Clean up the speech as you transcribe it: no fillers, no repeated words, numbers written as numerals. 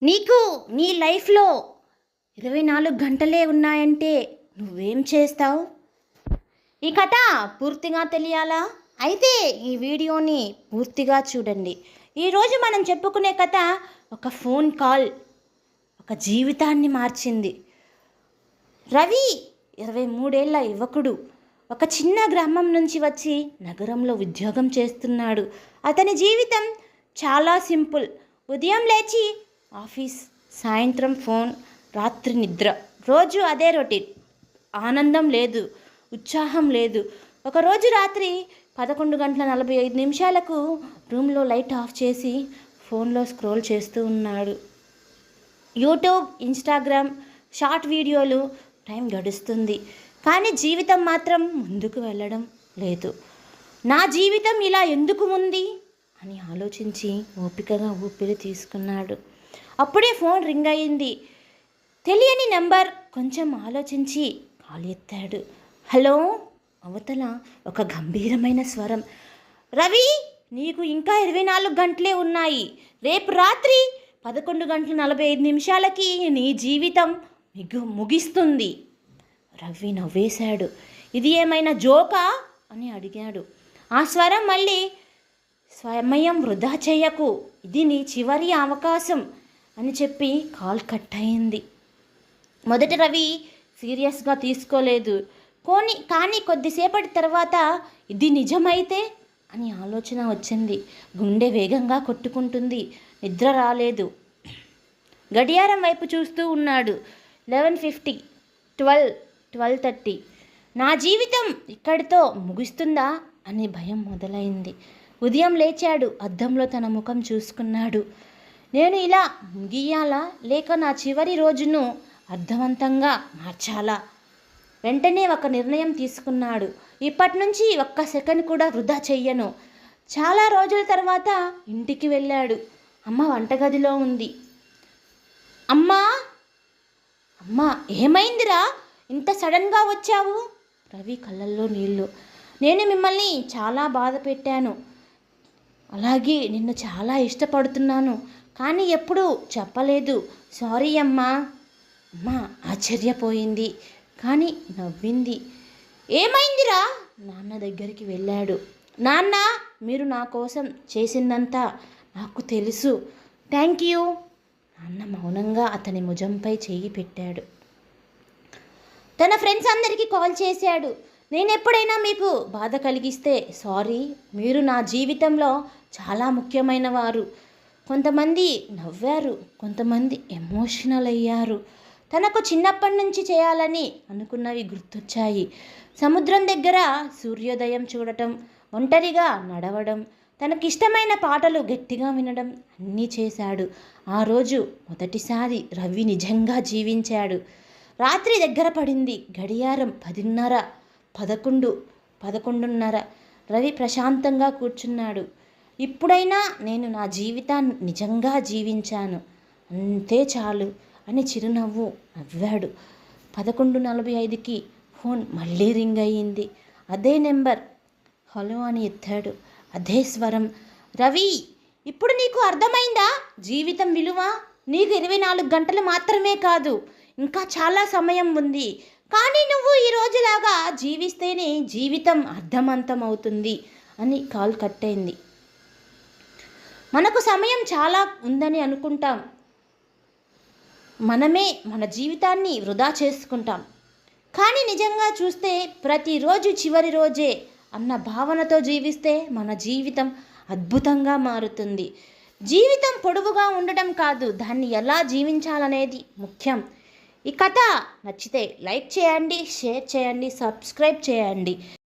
నీకు నీ లైఫ్లో 24 గంటలే ఉన్నాయంటే నువ్వేం చేస్తావు? ఈ కథ పూర్తిగా తెలియాలా? అయితే ఈ వీడియోని పూర్తిగా చూడండి. ఈరోజు మనం చెప్పుకునే కథ ఒక ఫోన్ కాల్ ఒక జీవితాన్ని మార్చింది. రవి 23 ఏళ్ల యువకుడు ఒక చిన్న గ్రామం నుంచి వచ్చి నగరంలో ఉద్యోగం చేస్తున్నాడు. అతని జీవితం చాలా సింపుల్. ఉదయం లేచి ఆఫీస్, సాయంత్రం ఫోన్, రాత్రి నిద్ర. రోజు అదే రొటీన్. ఆనందం లేదు, ఉత్సాహం లేదు. ఒకరోజు రాత్రి 11:45 రూమ్లో లైట్ ఆఫ్ చేసి ఫోన్లో స్క్రోల్ చేస్తూ ఉన్నాడు. యూట్యూబ్, ఇన్స్టాగ్రామ్ షార్ట్ వీడియోలు. టైం గడుస్తుంది, కానీ జీవితం మాత్రం ముందుకు వెళ్ళడం లేదు. నా జీవితం ఇలా ఎందుకు ఉంది అని ఆలోచించి ఓపికగా ఊపిరి తీసుకున్నాడు. అప్పుడే ఫోన్ రింగ్ అయింది. తెలియని నెంబర్. కొంచెం ఆలోచించి కాల్ ఎత్తాడు. హలో. అవతల ఒక గంభీరమైన స్వరం. రవి, నీకు ఇంకా 24 గంటలే ఉన్నాయి. రేపు రాత్రి 11:45 నీ జీవితం ముగిస్తుంది. రవి నవ్వేశాడు. ఇది ఏమైనా జోకా అని అడిగాడు. ఆ స్వరం మళ్ళీ, సమయం వృధా చేయకు, ఇది నీ చివరి అవకాశం అని చెప్పి కాల్ కట్ అయింది. మొదట రవి సీరియస్గా తీసుకోలేదు. కానీ కొద్దిసేపటి తర్వాత ఇది నిజమైతే అని ఆలోచన వచ్చింది. గుండె వేగంగా కొట్టుకుంటుంది. నిద్ర రాలేదు. గడియారం వైపు చూస్తూ ఉన్నాడు. 11:50, 12:30. నా జీవితం ఇక్కడితో ముగుస్తుందా అని భయం మొదలైంది. ఉదయం లేచాడు. అద్దంలో తన ముఖం చూసుకున్నాడు. నేను ఇలా ముగియాలా, లేక నా చివరి రోజును అర్థవంతంగా మార్చాలా? వెంటనే ఒక నిర్ణయం తీసుకున్నాడు. ఇప్పటి నుంచి ఒక్క సెకండ్ కూడా వృధా చెయ్యను. చాలా రోజుల తర్వాత ఇంటికి వెళ్ళాడు. అమ్మ వంటగదిలో ఉంది. అమ్మా, అమ్మా, ఏమైందిరా, ఇంత సడన్గా వచ్చావు? రవి కళ్ళల్లో నీళ్ళు. నేను మిమ్మల్ని చాలా బాధ పెట్టాను. అలాగే నిన్ను చాలా ఇష్టపడుతున్నాను, కానీ ఎప్పుడూ చెప్పలేదు. సారీ అమ్మా. అమ్మా ఆశ్చర్యపోయింది, కానీ నవ్వింది. ఏమైందిరా? నాన్న దగ్గరికి వెళ్ళాడు. నాన్న, మీరు నా కోసం చేసిందంతా నాకు తెలుసు. Thank you. నాన్న మౌనంగా అతని భుజంపై చెయ్యి పెట్టాడు. తన ఫ్రెండ్స్ అందరికీ కాల్ చేశాడు. నేను ఎప్పుడైనా మీకు బాధ కలిగిస్తే సారీ. మీరు నా జీవితంలో చాలా ముఖ్యమైన వారు. కొంతమంది నవ్వారు, కొంతమంది ఎమోషనల్ అయ్యారు. తనకు చిన్నప్పటి నుంచి చేయాలని అనుకున్నవి గుర్తొచ్చాయి. సముద్రం దగ్గర సూర్యోదయం చూడటం, ఒంటరిగా నడవడం, తనకిష్టమైన పాటలు గట్టిగా వినడం అన్నీ చేశాడు. ఆ రోజు మొదటిసారి రవి నిజంగా జీవించాడు. రాత్రి దగ్గర పడింది. గడియారం 10:30, 11:30. రవి ప్రశాంతంగా కూర్చున్నాడు. ఇప్పుడైనా నేను నా జీవితాన్ని నిజంగా జీవించాను, అంతే చాలు అని చిరునవ్వు నవ్వాడు. 11:45 ఫోన్ మళ్ళీ రింగ్ అయ్యింది. అదే నెంబర్. హలో అని ఎత్తాడు. అదే స్వరం. రవి, ఇప్పుడు నీకు అర్థమైందా జీవితం విలువ? నీకు 24 గంటలు మాత్రమే కాదు, ఇంకా చాలా సమయం ఉంది. కానీ నువ్వు ఈ రోజులాగా జీవిస్తేనే జీవితం అర్థవంతం అవుతుంది అని కాల్ కట్ అయింది. మనకు సమయం చాలా ఉందని అనుకుంటాం. మనమే మన జీవితాన్ని వృధా చేసుకుంటాం. కానీ నిజంగా చూస్తే ప్రతిరోజు చివరి రోజే అన్న భావనతో జీవిస్తే మన జీవితం అద్భుతంగా మారుతుంది. జీవితం పొడవుగా ఉండడం కాదు, దాన్ని ఎలా జీవించాలనేది ముఖ్యం. ఈ కథ నచ్చితే లైక్ చేయండి, షేర్ చేయండి, సబ్స్క్రైబ్ చేయండి.